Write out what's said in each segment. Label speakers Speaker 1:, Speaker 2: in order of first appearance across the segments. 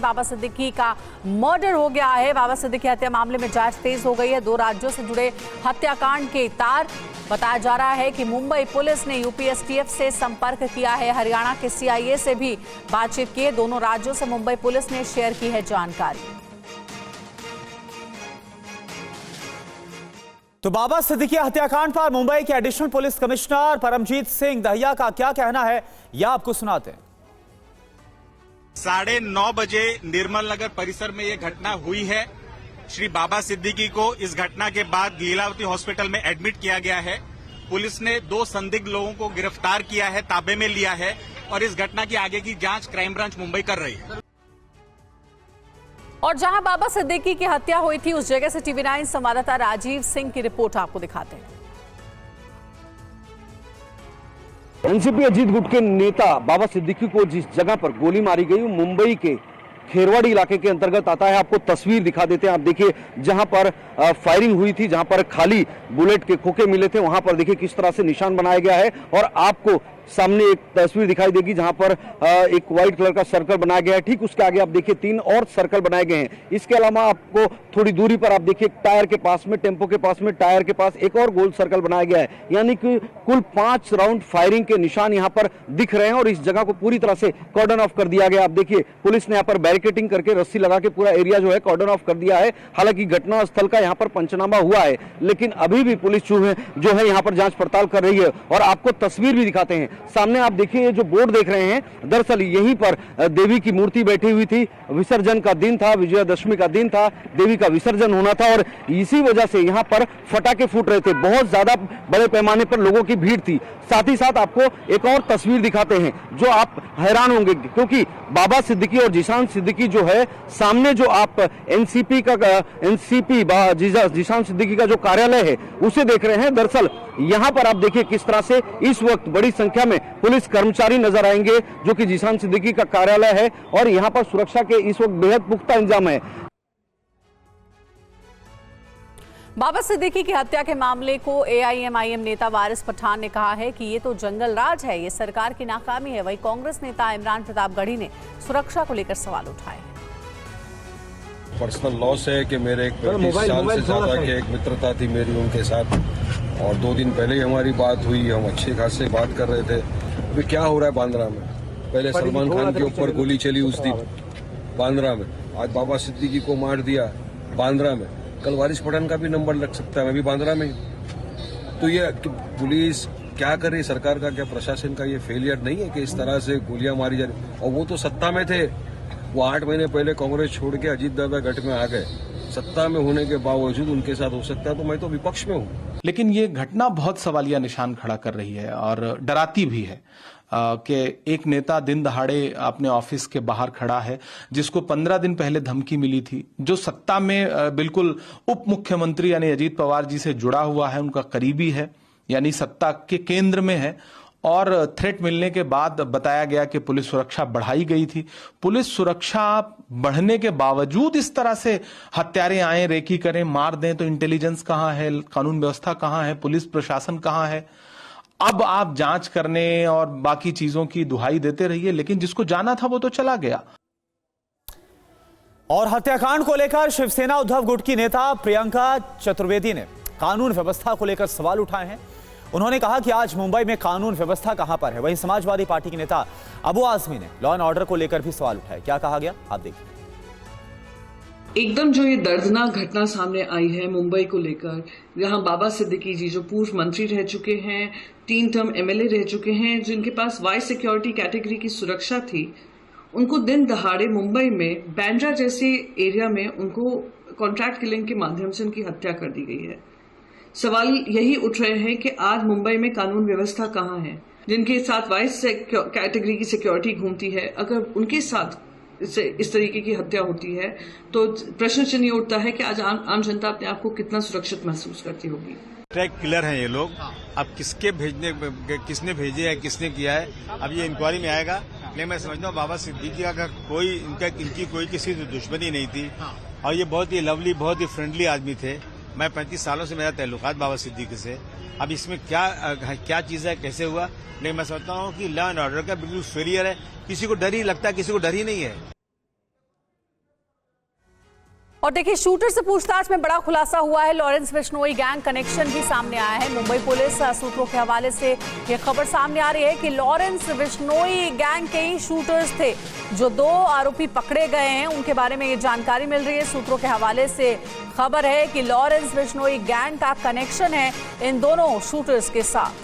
Speaker 1: बाबा सिद्दीकी का मर्डर हो गया है। बाबा सिद्दीकी हत्या मामले में जांच तेज हो गई है। 2 राज्यों से जुड़े हत्याकांड के तार। बताया जा रहा है कि मुंबई पुलिस ने यूपी एसटीएफ से संपर्क किया है, हरियाणा के सीआईए से भी बातचीत की है। दोनों राज्यों से मुंबई पुलिस ने शेयर की है जानकारी।
Speaker 2: तो बाबा सिद्दीकी हत्याकांड पर मुंबई के additional police commissioner Paramjit Singh Dahiya का क्या कहना है, यह आपको सुनाते हैं।
Speaker 3: 9:30 बजे निर्मल नगर परिसर में ये घटना हुई है। श्री बाबा सिद्दीकी को इस घटना के बाद लीलावती हॉस्पिटल में एडमिट किया गया है। पुलिस ने 2 संदिग्ध लोगों को गिरफ्तार किया है, ताबे में लिया है और इस घटना की आगे की जांच क्राइम ब्रांच मुंबई कर रही है।
Speaker 1: और जहां बाबा सिद्दीकी की हत्या हुई थी उस जगह से TV9 संवाददाता राजीव सिंह की रिपोर्ट आपको दिखाते हैं।
Speaker 4: एनसीपी अजीत गुट के नेता बाबा सिद्दीकी को जिस जगह पर गोली मारी गई मुंबई के खेरवाड़ी इलाके के अंतर्गत आता है। आपको तस्वीर दिखा देते हैं। आप देखिए जहां पर फायरिंग हुई थी, जहां पर खाली बुलेट के खोखे मिले थे, वहां पर देखिए किस तरह से निशान बनाया गया है। और आपको सामने एक तस्वीर दिखाई देगी जहां पर एक व्हाइट कलर का सर्कल बनाया गया है। ठीक उसके आगे आप देखिए 3 और सर्कल बनाए गए हैं। इसके अलावा आपको थोड़ी दूरी पर आप देखिए टायर के पास में, टेम्पो के पास में, टायर के पास एक और गोल सर्कल बनाया गया है। यानी कि कुल 5 राउंड फायरिंग के निशान यहां पर दिख रहे हैं और इस जगह को पूरी तरह से कॉर्डन ऑफ कर दिया गया। आप देखिए पुलिस ने यहां पर बैरिकेडिंग करके रस्सी लगा के पूरा एरिया जो है कॉर्डन ऑफ कर दिया है। हालांकि घटना स्थल का यहां पर पंचनामा हुआ है, लेकिन अभी भी पुलिस जो है यहां पर जांच पड़ताल कर रही है। और आपको तस्वीर भी दिखाते हैं। सामने आप देखिए ये जो बोर्ड देख रहे हैं, दरअसल यहीं पर देवी की मूर्ति बैठी हुई थी। विसर्जन का दिन था, विजयादशमी का दिन था, देवी का विसर्जन होना था और इसी वजह से यहां पर फटाके फूट रहे थे। बहुत ज्यादा बड़े पैमाने पर लोगों की भीड़ थी। साथ ही साथ आपको एक और तस्वीर दिखाते हैं जो आप हैरान होंगे, क्योंकि बाबा सिद्दीकी और जीशान सिद्दीकी जो है सामने जो आप एनसीपी जीशान सिद्दीकी का जो कार्यालय है उसे देख रहे हैं। दरअसल यहां पर आप देखिए किस तरह से इस वक्त बड़ी संख्या में पुलिस कर्मचारी नजर आएंगे जो कि जीशान सिद्दीकी का कार्यालय है और यहां पर सुरक्षा के इस वक्त बेहद पुख्ता इंतजाम है।
Speaker 1: बाबा सिद्दीकी की हत्या के मामले को AIMIM नेता वारिस पठान ने कहा है कि ये तो जंगल राज है, ये सरकार की नाकामी है। वहीं कांग्रेस नेता इमरान प्रतापगढ़ी ने सुरक्षा को लेकर सवाल उठाए हैं।
Speaker 5: पर्सनल लॉस है कि मेरे 35 साल से ज्यादा की एक मित्रता थी मेरी उनके साथ और 2 दिन पहले ही हमारी बात हुई। हम अच्छे खासे बात कर रहे थे। अभी क्या हो रहा है बांद्रा में? पहले सलमान खान के ऊपर गोली चली उस दिन बांद्रा में, आज बाबा सिद्दीकी को मार दिया बांद्रा में, कल वारिस पठान का भी नंबर लग सकता है, मैं भी बांद्रा में। तो ये पुलिस क्या करे, सरकार का क्या, प्रशासन का ये फेलियर नहीं है कि इस तरह से गोलियां मारी जा रही? और वो तो सत्ता में थे, वो 8 महीने पहले कांग्रेस छोड़ के अजीत दादा गठ में आ गए। सत्ता में होने के बावजूद उनके साथ हो सकता है, तो मैं तो विपक्ष में हूँ।
Speaker 6: लेकिन ये घटना बहुत सवालिया निशान खड़ा कर रही है और डराती भी है कि एक नेता दिन दहाड़े अपने ऑफिस के बाहर खड़ा है जिसको 15 दिन पहले धमकी मिली थी, जो सत्ता में बिल्कुल उप मुख्यमंत्री यानी अजीत पवार जी से जुड़ा हुआ है, उनका करीबी है, यानी सत्ता के केंद्र में है। और थ्रेट मिलने के बाद बताया गया कि पुलिस सुरक्षा बढ़ाई गई थी। पुलिस सुरक्षा बढ़ने के बावजूद इस तरह से हत्यारे आए, रेकी करें, मार दें, तो इंटेलिजेंस कहां है, कानून व्यवस्था कहां है, पुलिस प्रशासन कहां है? अब आप जांच करने और बाकी चीजों की दुहाई देते रहिए, लेकिन जिसको जाना था वो तो चला गया।
Speaker 2: और हत्याकांड को लेकर शिवसेना उद्धव गुट की नेता प्रियंका चतुर्वेदी ने कानून व्यवस्था को लेकर सवाल उठाए हैं। उन्होंने कहा कि आज मुंबई में कानून व्यवस्था कहां पर है। वहीं समाजवादी पार्टी के नेता अबू आजमी ने लॉ एंड ऑर्डर को लेकर भी सवाल उठाए। क्या कहा गया, आप देखिए।
Speaker 7: एकदम जो ये दर्दनाक घटना सामने आई है मुंबई को लेकर, जहां बाबा सिद्दीकी जी जो पूर्व मंत्री रह चुके हैं, 3 टर्म MLA रह चुके हैं, जिनके पास वाइस सिक्योरिटी कैटेगरी की सुरक्षा थी, उनको दिन दहाड़े मुंबई में बैंड्रा जैसे एरिया में उनको कॉन्ट्रैक्ट किलिंग के माध्यम से उनकी हत्या कर दी गई है। सवाल यही उठ रहे हैं कि आज मुंबई में कानून व्यवस्था कहां है? जिनके साथ वाइस कैटेगरी की सिक्योरिटी घूमती है, अगर उनके साथ इस तरीके की हत्या होती है तो प्रश्न चिन्ह ये उठता है कि आज आम जनता अपने आप को कितना सुरक्षित महसूस करती होगी।
Speaker 3: ट्रैक किलर हैं ये लोग। अब किसने भेजे है, किसने किया है, अब ये इंक्वायरी में आएगा। लेकिन मैं समझता हूँ बाबा सिद्दीकी का इनकी कोई किसी से दुश्मनी नहीं थी और ये बहुत ही लवली, बहुत ही फ्रेंडली आदमी थे। मैं 35 सालों से मेरा ताल्लुकात बाबा सिद्दीकी से। अब इसमें क्या चीज है, कैसे हुआ, लेकिन मैं समझता हूँ कि लॉ एंड ऑर्डर का बिल्कुल फेलियर है। किसी को डर ही लगता है, किसी को डर ही नहीं है।
Speaker 1: और देखिए, शूटर से पूछताछ में बड़ा खुलासा हुआ है। लॉरेंस बिश्नोई गैंग कनेक्शन भी सामने आया है। मुंबई पुलिस सूत्रों के हवाले से यह खबर सामने आ रही है कि लॉरेंस बिश्नोई गैंग के ही शूटर्स थे। जो 2 आरोपी पकड़े गए हैं उनके बारे में ये जानकारी मिल रही है। सूत्रों के हवाले से खबर है कि लॉरेंस बिश्नोई गैंग का कनेक्शन है इन दोनों शूटर्स के साथ।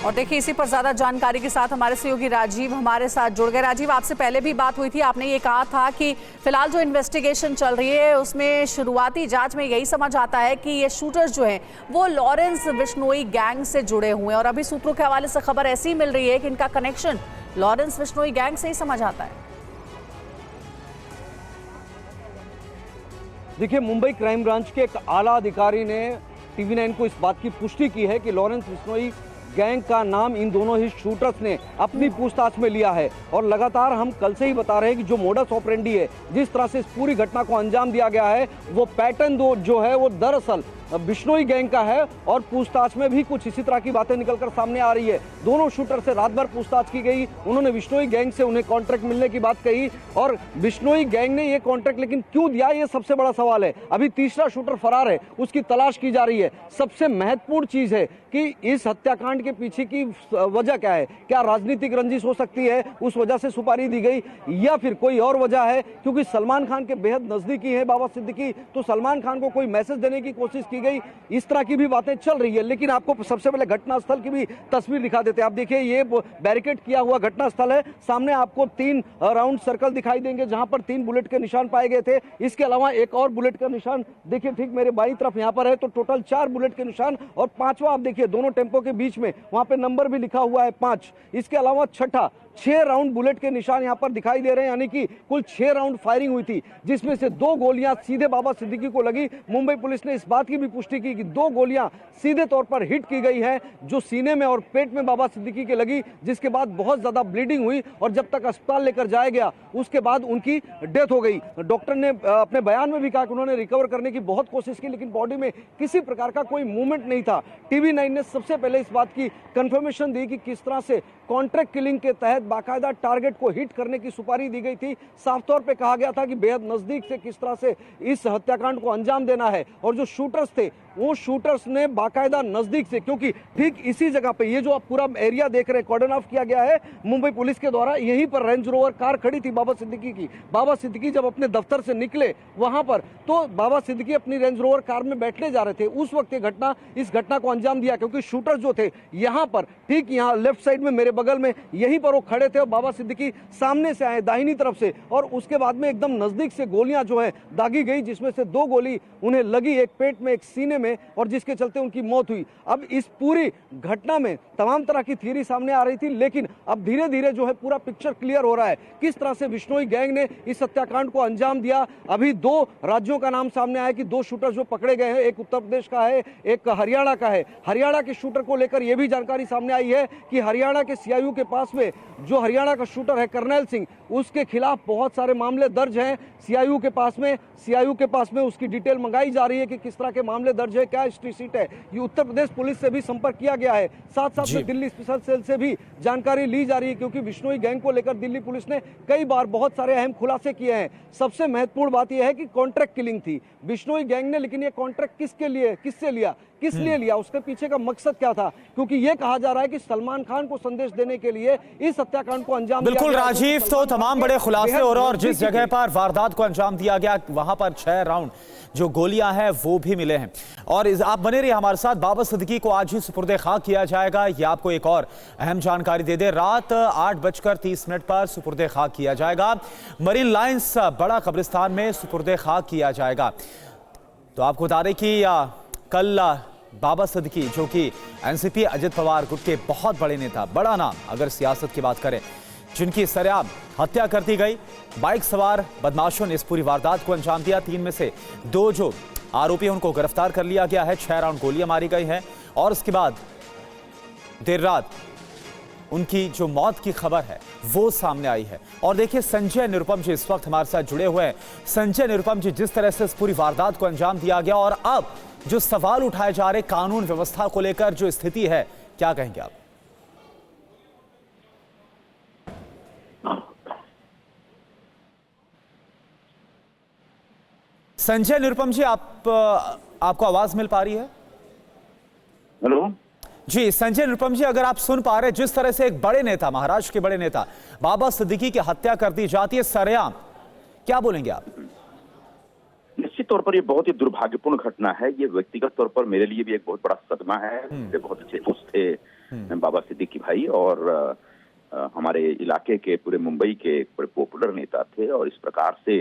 Speaker 1: और देखिए, इसी पर ज्यादा जानकारी के साथ हमारे सहयोगी राजीव हमारे साथ जुड़ गए। राजीव, आपसे पहले भी बात हुई थी, आपने ये कहा था कि फिलहाल जो इन्वेस्टिगेशन चल रही है उसमें शुरुआती जांच में यही समझ आता है कि ये शूटर्स जो हैं वो लॉरेंस बिश्नोई गैंग से जुड़े हुए हैं। और अभी सूत्रों के हवाले से खबर ऐसी मिल रही है कि इनका कनेक्शन लॉरेंस बिश्नोई गैंग से ही समझ आता है।
Speaker 4: देखिए, मुंबई क्राइम ब्रांच के एक आला अधिकारी ने TV9 को इस बात की पुष्टि की है कि लॉरेंस बिश्नोई गैंग का नाम इन दोनों ही शूटर्स ने अपनी पूछताछ में लिया है। और लगातार हम कल से ही बता रहे हैं कि जो मोडस ऑपरेंडी है, जिस तरह से इस पूरी घटना को अंजाम दिया गया है, वो पैटर्न जो है वो दरअसल बिश्नोई गैंग का है। और पूछताछ में भी कुछ इसी तरह की बातें निकलकर सामने आ रही है। दोनों शूटर से रात भर पूछताछ की गई। उन्होंने बिश्नोई गैंग से उन्हें कॉन्ट्रैक्ट मिलने की बात कही और बिश्नोई गैंग ने ये कॉन्ट्रैक्ट लेकिन क्यों दिया, ये सबसे बड़ा सवाल है। अभी तीसरा शूटर फरार है, उसकी तलाश की जा रही है। सबसे महत्वपूर्ण चीज है कि इस हत्याकांड के पीछे की वजह क्या है। क्या राजनीतिक रंजिश हो सकती है, उस वजह से सुपारी दी गई, या फिर कोई और वजह है? क्योंकि सलमान खान के बेहद नजदीकी है बाबा सिद्दीकी, तो सलमान खान को कोई मैसेज देने की कोशिश की गई, इस तरह की भी बातें चल रही है। लेकिन आपको सबसे पहले घटनास्थल की भी तस्वीर दिखा देते हैं। आप देखिए, ये बैरिकेड किया हुआ घटनास्थल है। सामने आपको 3 राउंड सर्कल दिखाई देंगे जहां पर 3 बुलेट के निशान पाए गए थे। इसके अलावा एक और बुलेट का निशान देखिए ठीक मेरे बाईं तरफ यहां पर है। तो टोटल 4 बुलेट के निशान और 5वां आप देखिए दोनों टेम्पो के बीच में वहां पे नंबर भी लिखा हुआ है 5। इसके अलावा छठा 6 राउंड बुलेट के निशान यहां पर दिखाई दे रहे हैं, यानी कि कुल 6 राउंड फायरिंग हुई थी, जिसमें से 2 गोलियां सीधे बाबा सिद्दीकी को लगी। मुंबई पुलिस ने इस बात की भी पुष्टि की कि 2 गोलियां सीधे तौर पर हिट की गई है, जो सीने में और पेट में बाबा सिद्दीकी के लगी, जिसके बाद बहुत ज्यादा ब्लीडिंग हुई और जब तक अस्पताल लेकर जाया गया उसके बाद उनकी डेथ हो गई। डॉक्टर ने अपने बयान में भी कहा कि उन्होंने रिकवर करने की बहुत कोशिश की, लेकिन बॉडी में किसी प्रकार का कोई मूवमेंट नहीं था। TV9 ने सबसे पहले इस बात की कंफर्मेशन दी कि किस तरह से कॉन्ट्रैक्ट किलिंग के तहत बाकायदा टारगेट को हिट करने की सुपारी दी गई थी। साफ तौर पे कहा गया था कि बेहद नजदीक से किस तरह से इस हत्याकांड को अंजाम देना है। और जो शूटर्स थे वो शूटर्स ने बाकायदा नजदीक से, क्योंकि ठीक इसी जगह पे ये जो आप पूरा एरिया देख रहे हैं कॉर्डन ऑफ किया गया है मुंबई पुलिस के द्वारा, यहीं पर रेंज रोवर कार खड़ी थी बाबा सिद्दीकी की। बाबा सिद्दीकी जब अपने दफ्तर से निकले वहां पर, तो बाबा सिद्दीकी अपनी रेंज रोवर कार में बैठने जा रहे थे। उस वक्त इस घटना को अंजाम दिया, क्योंकि शूटर जो थे यहाँ पर ठीक यहाँ लेफ्ट साइड में मेरे बगल में यहीं पर वो खड़े थे और बाबा सिद्दीकी सामने से आए दाहिनी तरफ से, और उसके बाद में एकदम नजदीक से गोलियां जो है दागी गई, जिसमें से 2 गोली उन्हें लगी, एक पेट में एक सीने में, और जिसके चलते उनकी मौत हुई। अब इस पूरी घटना में तमाम तरह की थ्योरी सामने आ रही थी, लेकिन अब धीरे धीरे जो है पूरा पिक्चर क्लियर हो रहा है किस तरह से बिश्नोई गैंग ने इस हत्याकांड को अंजाम दिया। अभी 2 राज्यों का नाम सामने आया कि 2 शूटर जो पकड़े गए हैं, एक उत्तर प्रदेश का है, एक हरियाणा का है। हरियाणा के शूटर को लेकर यह भी जानकारी सामने आई है कि हरियाणा के CIU के पास में जो हरियाणा का शूटर है करनैल सिंह, उसके खिलाफ बहुत सारे मामले दर्ज हैं। CIU के पास में उसकी डिटेल मंगाई जा रही है कि किस तरह के मामले दर्ज है, क्या हिस्ट्री सीट है। ये उत्तर प्रदेश पुलिस से भी संपर्क किया गया है, साथ साथ में दिल्ली स्पेशल सेल से भी जानकारी ली जा रही है, क्योंकि बिश्नोई गैंग को लेकर दिल्ली पुलिस ने कई बार बहुत सारे अहम खुलासे किए हैं। सबसे महत्वपूर्ण बात यह है कि कॉन्ट्रैक्ट किलिंग थी बिश्नोई गैंग ने, लेकिन ये कॉन्ट्रैक्ट किसके लिए, किससे लिया, किस लिए लिया, उसके पीछे का मकसद क्या था? क्योंकि ये कहा जा रहा है कि सलमान खान को संदेश देने के लिए इस हत्याकांड को अंजाम दिया।
Speaker 2: बिल्कुल राजीव, तो तमाम बड़े खुलासे हो रहे हैं और जिस जगह पर वारदात को अंजाम दिया गया वहां पर 6 राउंड जो गोलियां हैं वो भी मिले हैं। और आप बने रहिए हमारे साथ। बाबा सिद्दीकी को आज ही सुपुर्दे खाक किया जाएगा, ये आपको एक और अहम जानकारी दे दे। रात 8:30 पर सुपुर्दे खाक किया जाएगा, मरीन लाइन्स बड़ा कब्रिस्तान में सुपुर्दे खाक किया जाएगा। तो आपको बता दें कि कल बाबा सिद्दीकी, जो कि एनसीपी अजित पवार गुट के बहुत बड़े नेता, बड़ा नाम अगर सियासत की बात करें, जिनकी सरेआम हत्या कर दी गई, बाइक सवार बदमाशों ने इस पूरी वारदात को अंजाम दिया। 3 में से 2 जो आरोपी उनको गिरफ्तार कर लिया गया है। 6 राउंड गोलियां मारी गई हैं और उसके बाद देर रात उनकी जो मौत की खबर है वो सामने आई है। और देखिए संजय निरुपम जी इस वक्त हमारे साथ जुड़े हुए हैं। संजय निरुपम जी, जिस तरह से इस पूरी वारदात को अंजाम दिया गया और अब जो सवाल उठाए जा रहे कानून व्यवस्था को लेकर जो स्थिति है, क्या कहेंगे आप? संजय निरुपम जी, आपको आवाज मिल पा रही है?
Speaker 8: हेलो
Speaker 2: जी संजय निरुपम जी, अगर आप सुन पा रहे, जिस तरह से एक बड़े नेता, महाराष्ट्र के बड़े नेता बाबा सिद्दीकी की हत्या कर दी जाती है सरेआम, क्या बोलेंगे आप?
Speaker 8: निश्चित तौर पर ये बहुत ही दुर्भाग्यपूर्ण घटना है। ये व्यक्तिगत तौर पर मेरे लिए भी एक बहुत बड़ा सदमा है। मेरे बहुत अच्छे दोस्त थे बाबा सिद्दीकी भाई, और हमारे इलाके के, पूरे मुंबई के बड़े पॉपुलर नेता थे। और इस प्रकार से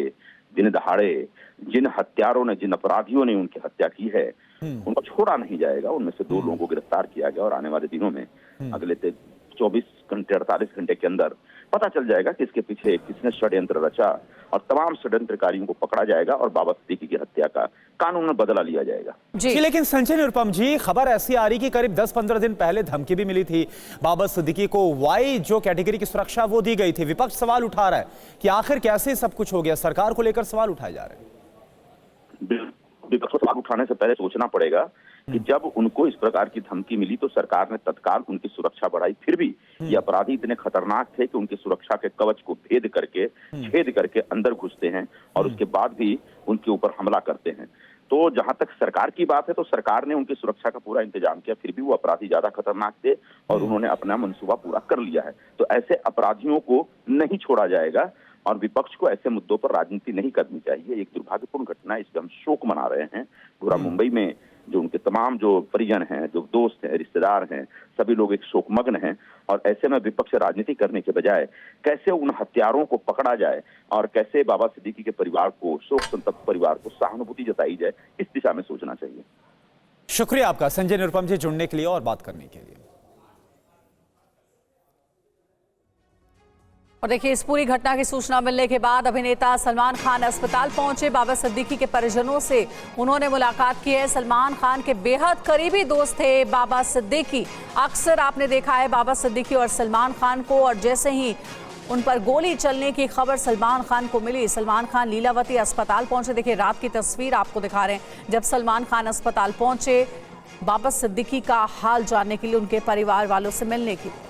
Speaker 8: दिन दहाड़े जिन हत्यारों ने, जिन अपराधियों ने उनकी हत्या की है, उनको छोड़ा नहीं जाएगा। उनमें से 2 लोगों को गिरफ्तार किया गया और आने वाले दिनों में, अगले 24 घंटे 48 घंटे के अंदर पता चल जाएगा कि इसके पीछे किसने षड्यंत्र रचा, और तमाम षड्यंत्रकारियों को पकड़ा जाएगा और बाबा सिद्दीकी की हत्या का कानून में बदला लिया जाएगा।
Speaker 2: जी लेकिन संजय निरुपम जी, खबर ऐसी आ रही कि करीब 10-15 दिन पहले धमकी भी मिली थी बाबा सिद्दीकी को, वाई जो कैटेगरी की सुरक्षा वो दी गई थी। विपक्ष सवाल उठा रहा है कि आखिर कैसे सब कुछ हो गया, सरकार को लेकर सवाल उठाए जा रहे हैं।
Speaker 8: विपक्ष को सवाल उठाने से पहले सोचना पड़ेगा कि जब उनको इस प्रकार की धमकी मिली तो सरकार ने तत्काल उनकी सुरक्षा बढ़ाई। फिर भी ये अपराधी इतने खतरनाक थे कि उनकी सुरक्षा के कवच को छेद करके अंदर घुसते हैं और उसके बाद भी उनके ऊपर हमला करते हैं। तो जहां तक सरकार की बात है, तो सरकार ने उनकी सुरक्षा का पूरा इंतजाम किया, फिर भी वो अपराधी ज्यादा खतरनाक थे और उन्होंने अपना मंसूबा पूरा कर लिया है। तो ऐसे अपराधियों को नहीं छोड़ा जाएगा और विपक्ष को ऐसे मुद्दों पर राजनीति नहीं करनी चाहिए। एक दुर्भाग्यपूर्ण घटना है, इस पर हम शोक मना रहे हैं। पूरा मुंबई में जो उनके तमाम जो परिजन हैं, जो दोस्त हैं, रिश्तेदार हैं, सभी लोग एक शोकमग्न हैं। और ऐसे में विपक्ष राजनीति करने के बजाय कैसे उन हत्यारों को पकड़ा जाए और कैसे बाबा सिद्दीकी के परिवार को, शोक संतप्त परिवार को सहानुभूति जताई जाए, इस दिशा में सोचना चाहिए।
Speaker 2: शुक्रिया आपका संजय निरुपम जी जुड़ने के लिए और बात करने के लिए।
Speaker 1: और देखिए, इस पूरी घटना की सूचना मिलने के बाद अभिनेता सलमान खान अस्पताल पहुंचे। बाबा सिद्दीकी के परिजनों से उन्होंने मुलाकात की है। सलमान खान के बेहद करीबी दोस्त थे बाबा सिद्दीकी। अक्सर आपने देखा है बाबा सिद्दीकी और सलमान खान को, और जैसे ही उन पर गोली चलने की खबर सलमान खान को मिली, सलमान खान लीलावती अस्पताल पहुंचे। देखिए रात की तस्वीर आपको दिखा रहे हैं, जब सलमान खान अस्पताल पहुंचे बाबा सिद्दीकी का हाल जानने के लिए, उनके परिवार वालों से मिलने के लिए।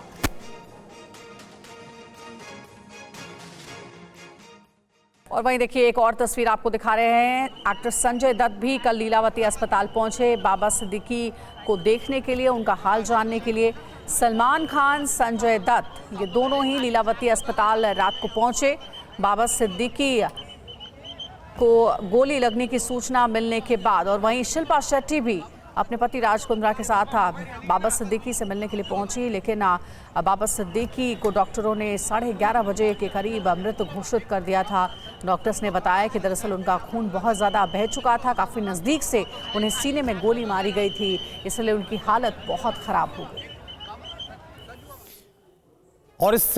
Speaker 1: और वहीं देखिए एक और तस्वीर आपको दिखा रहे हैं, एक्टर संजय दत्त भी कल लीलावती अस्पताल पहुंचे बाबा सिद्दीकी को देखने के लिए, उनका हाल जानने के लिए। सलमान खान, संजय दत्त, ये दोनों ही लीलावती अस्पताल रात को पहुंचे। बाबा सिद्दीकी को गोली लगने की सूचना मिलने के बाद। और वहीं शिल्पा शेट्टी भी अपने पति राज कुंद्रा के साथ बाबा सिद्दीकी से मिलने के लिए पहुंची, लेकिन बाबा सिद्दीकी को डॉक्टरों ने 11:30 बजे के करीब मृत घोषित कर दिया था। डॉक्टर्स ने बताया कि दरअसल उनका खून बहुत ज़्यादा बह चुका था, काफ़ी नज़दीक से उन्हें सीने में गोली मारी गई थी, इसलिए उनकी हालत बहुत ख़राब हो गई।
Speaker 2: और इस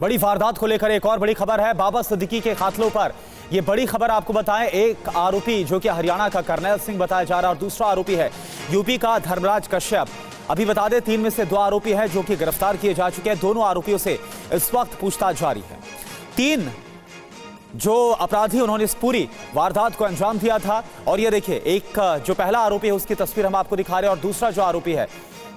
Speaker 2: बड़ी वारदात को लेकर एक और बड़ी खबर है, बाबा सिद्दीकी के कातलों पर। ये बड़ी खबर आपको बताएं, एक आरोपी जो कि हरियाणा का करनैल सिंह बताया जा रहा है और दूसरा आरोपी है यूपी का धर्मराज कश्यप। अभी बता दें 3 में से 2 आरोपी हैं जो कि गिरफ्तार किए जा चुके हैं। दोनों आरोपियों से इस वक्त पूछताछ जारी है। 3 जो अपराधी उन्होंने इस पूरी वारदात को अंजाम दिया था। और ये देखिए, एक जो पहला आरोपी है उसकी तस्वीर हम आपको दिखा रहे हैं और दूसरा जो आरोपी है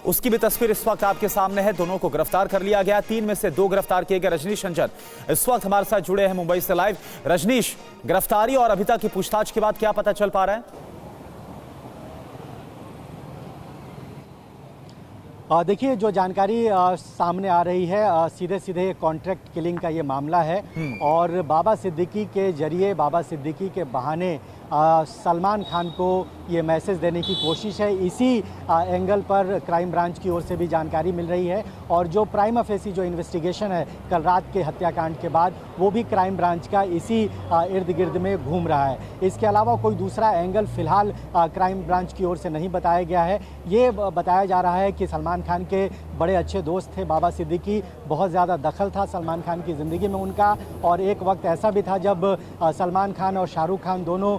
Speaker 2: उसकी भी तस्वीर इस वक्त आपके सामने है। दोनों को गिरफ्तार कर लिया गया। 3 में से 2 गिरफ्तार किए गए। रजनीश रंजन इस वक्त हमारे साथ जुड़े हैं मुंबई से लाइव। रजनीश, गिरफ्तारी और अभी तक की पूछताछ के बाद क्या पता चल पा रहा है?
Speaker 9: देखिए, जो जानकारी सामने आ रही है, सीधे सीधे कॉन्ट्रैक्ट किलिंग का ये मामला है और बाबा सिद्दीकी के जरिए, बाबा सिद्दीकी के बहाने सलमान खान को ये मैसेज देने की कोशिश है। इसी एंगल पर क्राइम ब्रांच की ओर से भी जानकारी मिल रही है और जो प्राइमा फेसी जो इन्वेस्टिगेशन है कल रात के हत्याकांड के बाद, वो भी क्राइम ब्रांच का इसी इर्द गिर्द में घूम रहा है। इसके अलावा कोई दूसरा एंगल फिलहाल क्राइम ब्रांच की ओर से नहीं बताया गया है। ये बताया जा रहा है कि सलमान खान के बड़े अच्छे दोस्त थे बाबा सिद्दीकी, बहुत ज़्यादा दखल था सलमान खान की ज़िंदगी में उनका, और एक वक्त ऐसा भी था जब सलमान खान और शाहरुख खान दोनों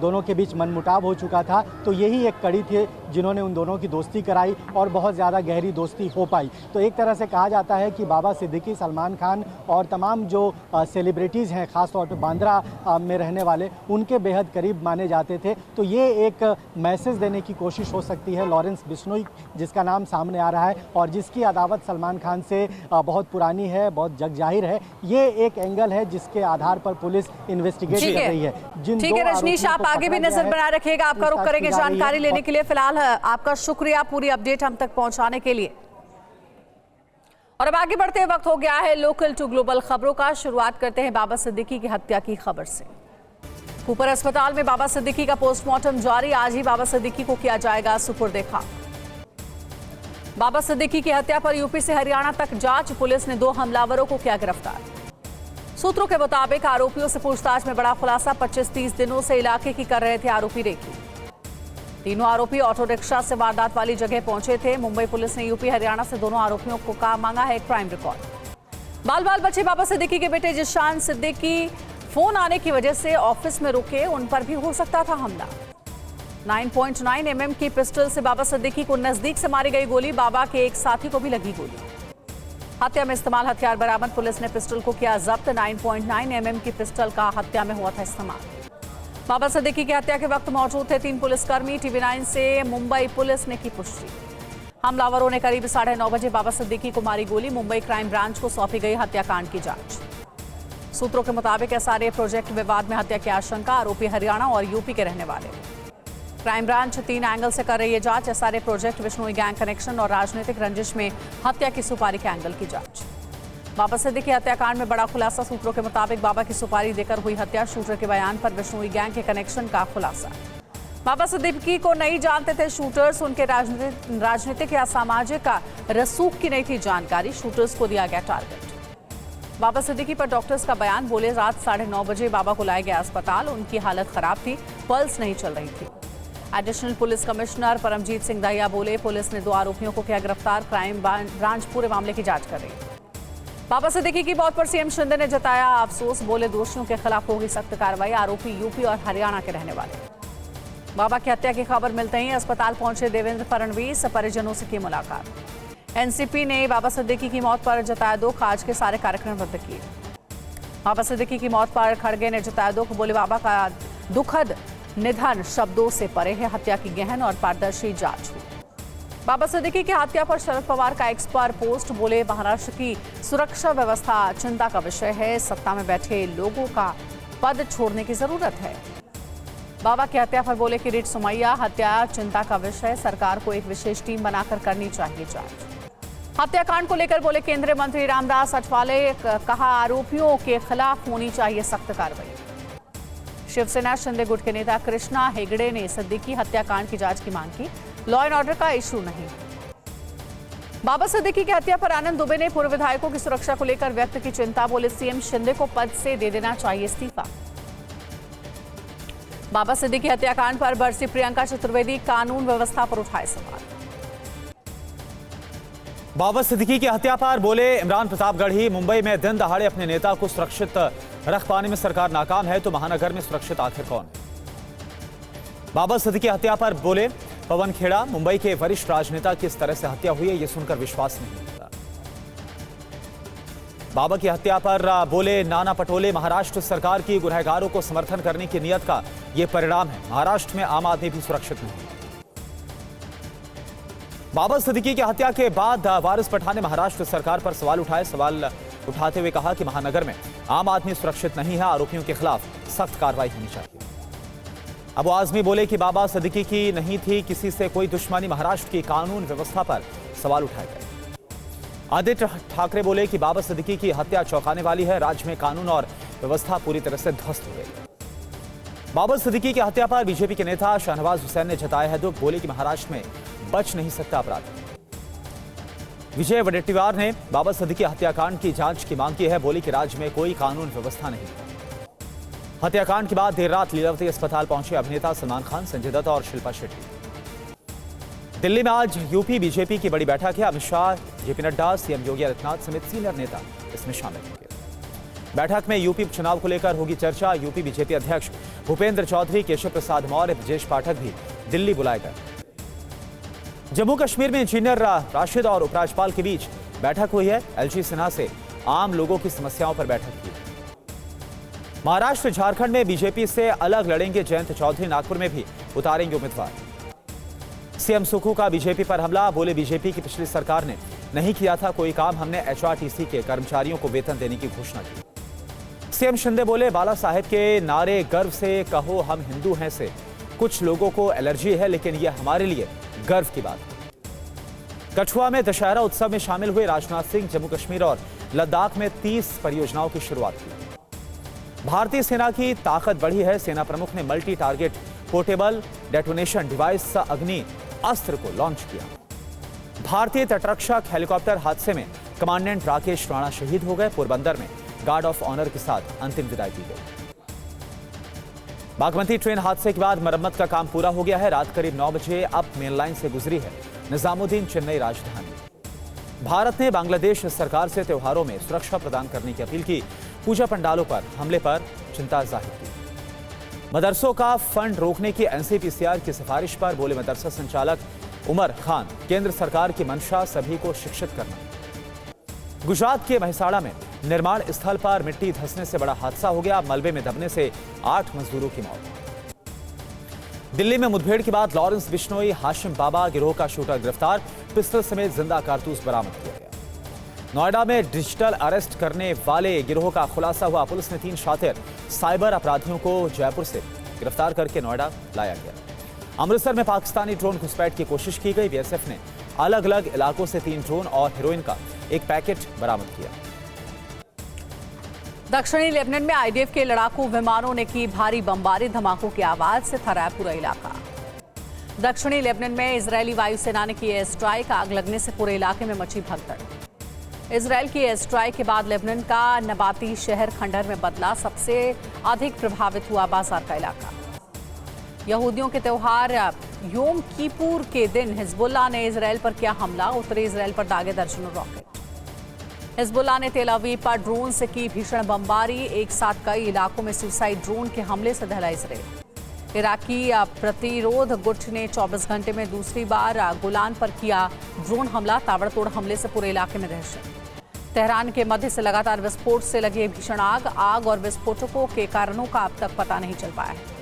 Speaker 9: दोनों के बीच मनमुटाव हो चुका था। तो यही एक कड़ी थी जिन्होंने उन दोनों की दोस्ती कराई और बहुत ज़्यादा गहरी दोस्ती हो पाई। तो एक तरह से कहा जाता है कि बाबा सिद्दीकी, सलमान खान और तमाम जो सेलिब्रिटीज़ हैं, ख़ासतौर पर बांद्रा में रहने वाले, उनके बेहद करीब माने जाते थे। तो ये एक मैसेज देने की कोशिश हो सकती है लॉरेंस बिश्नोई, जिसका नाम सामने आ रहा है और जिसकी अदावत सलमान खान से बहुत पुरानी है, बहुत जग जाहिर है। ये एक एंगल है जिसके आधार पर पुलिस इन्वेस्टिगेट कर रही है।
Speaker 1: ठीक है रजनीश, आप आगे भी नजर बनाए रखिएगा। आपका रुख करेंगे जानकारी लेने के लिए। फिलहाल आपका शुक्रिया पूरी अपडेट हम तक पहुंचाने के लिए। और अब आगे बढ़ते वक्त हो गया है लोकल टू ग्लोबल खबरों का। शुरुआत करते हैं बाबा सिद्दीकी की हत्या की खबर से। कूपर अस्पताल में बाबा सिद्दीकी का पोस्टमार्टम जारी। आज ही बाबा सिद्दीकी को किया जाएगा सुपुर्द-ए-खाक। बाबा सिद्दीकी की हत्या पर यूपी से हरियाणा तक जांच। पुलिस ने 2 हमलावरों को किया गिरफ्तार। सूत्रों के मुताबिक आरोपियों से पूछताछ में बड़ा खुलासा। 25-30 दिनों से इलाके की कर रहे थे आरोपी रेकी। तीनों आरोपी ऑटो रिक्शा से वारदात वाली जगह पहुंचे थे। मुंबई पुलिस ने यूपी हरियाणा से दोनों आरोपियों को मांगा है क्राइम रिकॉर्ड। बाल बाल बचे बाबा सिद्दीकी के बेटे जिशान सिद्दीकी फोन आने की वजह से ऑफिस में रुके, उन पर भी हो सकता था हमला। 9.9 mm की पिस्टल से बाबा सिद्दीकी को नजदीक से मारी गई गोली। बाबा के एक साथी को भी लगी गोली। हत्या में इस्तेमाल हथियार बरामद। पुलिस ने पिस्टल को किया जब्त। 9.9 mm की पिस्टल का हत्या में हुआ था इस्तेमाल। बाबा सिद्दीकी की हत्या के वक्त मौजूद थे 3 पुलिसकर्मी। TV9 से मुंबई पुलिस ने की पुष्टि। हमलावरों ने करीब 9:30 बजे बाबा सिद्दीकी को मारी गोली। मुंबई क्राइम ब्रांच को सौंपी गई हत्याकांड की जांच। सूत्रों के मुताबिक SRA प्रोजेक्ट विवाद में हत्या की आशंका। आरोपी हरियाणा और यूपी के रहने वाले। क्राइम ब्रांच 3 एंगल से कर रही है जांच। SRA project, Bishnoi gang connection और राजनीतिक रंजिश में हत्या की सुपारी के एंगल की जांच। बाबा सिद्दीकी हत्याकांड में बड़ा खुलासा। सूत्रों के मुताबिक बाबा की सुपारी देकर हुई हत्या। शूटर के बयान पर बिश्नोई गैंग के कनेक्शन का खुलासा। बाबा सिद्दीकी को नहीं जानते थे शूटर्स। उनके राजनीतिक या सामाजिक रसूख की नहीं थी जानकारी। शूटर्स को दिया गया टारगेट। बाबा सिद्दीकी पर डॉक्टर्स का बयान। बोले रात 9:30 बजे बाबा को लाया गया अस्पताल। उनकी हालत खराब थी, पल्स नहीं चल रही थी। Additional police commissioner Paramjit Singh Dahiya बोले पुलिस ने 2 आरोपियों को किया गिरफ्तार। क्राइम ब्रांच पूरे मामले की जांच कर रही है। बाबा सिद्दीकी की मौत पर सीएम शिंदे ने जताया अफसोस। बोले दोषियों के खिलाफ होगी सख्त कार्रवाई। आरोपी यूपी और हरियाणा के रहने वाले। बाबा की हत्या की खबर मिलते ही अस्पताल पहुंचे देवेंद्र फडणवीस। परिजनों से की मुलाकात। एनसीपी ने बाबा सिद्दीकी की मौत पर जताया दुख। आज के सारे कार्यक्रम रद्द किए। बाबा सिद्दीकी की मौत पर खड़गे ने जताया दुख। बोले बाबा का दुखद निधन शब्दों से परे है। हत्या की गहन और पारदर्शी जांच हुई। बाबा सिद्दीकी की हत्या पर शरद पवार का एक्स पर पोस्ट। बोले महाराष्ट्र की सुरक्षा व्यवस्था चिंता का विषय है। सत्ता में बैठे लोगों का पद छोड़ने की जरूरत है। बाबा की हत्या पर बोले किरीट सोमैया हत्या चिंता का विषय। सरकार को एक विशेष टीम बनाकर करनी चाहिए जांच। हत्याकांड को लेकर बोले केंद्रीय मंत्री रामदास अठवाले। कहा आरोपियों के खिलाफ होनी चाहिए सख्त कार्रवाई। शिवसेना शिंदे गुट के नेता कृष्णा हेगड़े ने सिद्दीकी हत्याकांड की जांच की मांग की। लॉ एंड ऑर्डर का इशू नहीं। बाबा सिद्दीकी की हत्या पर आनंद दुबे ने पूर्व विधायकों की सुरक्षा को लेकर व्यक्त की चिंता। बोले सीएम शिंदे को पद से दे देना चाहिए इस्तीफा। बाबा सिद्दीकी हत्याकांड पर बरसी प्रियंका चतुर्वेदी। कानून व्यवस्था पर उठाए सवाल।
Speaker 2: बाबा सिद्दीकी की हत्या पर बोले इमरान प्रतापगढ़ी। मुंबई में दिन दहाड़े अपने नेता को सुरक्षित रख पाने में सरकार नाकाम है तो महानगर में सुरक्षित आखिर कौन है। बाबा सिद्दीकी हत्या पर बोले पवन खेड़ा। मुंबई के वरिष्ठ राजनेता की इस तरह से हत्या हुई है ये सुनकर विश्वास नहीं होता। बाबा की हत्या पर बोले नाना पटोले। महाराष्ट्र सरकार की गुनहगारों को समर्थन करने की नीयत का यह परिणाम है। महाराष्ट्र में आम आदमी भी सुरक्षित नहीं। बाबा सिद्दीकी की हत्या के बाद वारिस पठान ने महाराष्ट्र सरकार पर सवाल उठाए। सवाल उठाते हुए कहा कि महानगर में आम आदमी सुरक्षित नहीं है। आरोपियों के खिलाफ सख्त कार्रवाई होनी चाहिए। अबू आजमी बोले कि बाबा सिद्दीकी की नहीं थी किसी से कोई दुश्मनी। महाराष्ट्र की कानून व्यवस्था पर सवाल उठाए गए। आदित्य ठाकरे बोले कि बाबा सिद्दीकी की हत्या चौंकाने वाली है। राज्य में कानून और व्यवस्था पूरी तरह से ध्वस्त हो गई। बाबा सिद्दीकी की हत्या पर बीजेपी के नेता शाहनवाज हुसैन ने जताया है दुख। बोले कि महाराष्ट्र में बच नहीं सकता अपराध। विजय वडेट्टीवार ने बाबा सिद्दीकी हत्याकांड की जांच की मांग की है। बोले कि राज्य में कोई कानून व्यवस्था नहीं। हत्याकांड के बाद देर रात लीलावती अस्पताल पहुंचे अभिनेता सलमान खान, संजय दत्त और शिल्पा शेट्टी। दिल्ली में आज यूपी बीजेपी की बड़ी बैठक है। अमित शाह, जेपी नड्डा, सीएम योगी आदित्यनाथ समेत सीनियर नेता इसमें शामिल होंगे। बैठक में यूपी उपचुनाव को लेकर होगी चर्चा। यूपी बीजेपी अध्यक्ष भूपेंद्र चौधरी, केशव प्रसाद मौर्य, ब्रजेश पाठक भी दिल्ली बुलाए गए। जम्मू कश्मीर में इंजीनियर राशिद और उपराज्यपाल के बीच बैठक हुई है। एलजी सिन्हा से आम लोगों की समस्याओं पर बैठक की। महाराष्ट्र झारखंड में बीजेपी से अलग लड़ेंगे जयंत चौधरी, नागपुर में भी उतारेंगे उम्मीदवार। सीएम सुक्खू का बीजेपी पर हमला, बोले बीजेपी की पिछली सरकार ने नहीं किया था कोई काम, हमने एचआरटीसी के कर्मचारियों को वेतन देने की घोषणा की। सीएम शिंदे बोले बाला साहेब के नारे गर्व से कहो हम हिंदू हैं से कुछ लोगों को एलर्जी है, लेकिन यह हमारे लिए गर्व की बात है। कठुआ में दशहरा उत्सव में शामिल हुए राजनाथ सिंह, जम्मू कश्मीर और लद्दाख में 30 परियोजनाओं की शुरुआत की। भारतीय सेना की ताकत बढ़ी है, सेना प्रमुख ने multi target portable detonation device अग्नि अस्त्र को लॉन्च किया। भारतीय तटरक्षक हेलीकॉप्टर हादसे में कमांडेंट राकेश राणा शहीद हो गए। पोरबंदर में गार्ड ऑफ ऑनर के साथ अंतिम विदाई दी गई। बागमती ट्रेन हादसे के बाद मरम्मत का काम पूरा हो गया है। रात करीब 9 बजे अब मेन लाइन से गुजरी है निजामुद्दीन चेन्नई राजधानी। भारत ने बांग्लादेश सरकार से त्योहारों में सुरक्षा प्रदान करने की अपील की। पूजा पंडालों पर हमले पर चिंता जाहिर की। मदरसों का फंड रोकने की एनसीपीसीआर की सिफारिश पर बोले मदरसा संचालक उमर खान, केंद्र सरकार की मंशा सभी को शिक्षित करना। गुजरात के महिसाड़ा में निर्माण स्थल पर मिट्टी धंसने से बड़ा हादसा हो गया। मलबे में दबने से 8 मजदूरों की मौत। दिल्ली में मुठभेड़ के बाद लॉरेंस बिश्नोई, हाशिम बाबा गिरोह का शूटर गिरफ्तार, पिस्टल समेत जिंदा कारतूस बरामद किया गया। नोएडा में डिजिटल अरेस्ट करने वाले गिरोह का खुलासा हुआ। पुलिस ने 3 शातिर साइबर अपराधियों को जयपुर से गिरफ्तार करके नोएडा लाया गया। अमृतसर में पाकिस्तानी ड्रोन घुसपैठ की कोशिश की गई। बीएसएफ ने अलग अलग इलाकों से 3 ड्रोन और हेरोइन का एक पैकेट बरामद किया।
Speaker 1: दक्षिणी लेबनान में आईडीएफ के लड़ाकू विमानों ने की भारी बमबारी, धमाकों की आवाज से थर्राया पूरा इलाका। दक्षिणी लेबनान में इजरायली वायुसेना ने की एयर स्ट्राइक, आग लगने से पूरे इलाके में मची भगदड़। इजरायल की एयर स्ट्राइक के बाद लेबनान का नबाती शहर खंडहर में बदला। सबसे अधिक प्रभावित हुआ बाजार का इलाका। यहूदियों के त्योहार योम किपुर के दिन हिजबुल्लाह ने इजरायल पर किया हमला, उत्तरी इजरायल पर दागे दर्जनों रॉकेट। हिजबुल्लाह ने तेल अवीव पर ड्रोन से की भीषण बमबारी, एक साथ कई इलाकों में सुसाइड ड्रोन के हमले से दहला इजरायल। इराकी प्रतिरोध गुट ने 24 घंटे में दूसरी बार गोलान पर किया ड्रोन हमला, ताबड़तोड़ हमले से पूरे इलाके में दहशत। तेहरान के मध्य से लगातार विस्फोट से लगी भीषण आग और विस्फोटकों के कारणों का अब तक पता नहीं चल पाया है।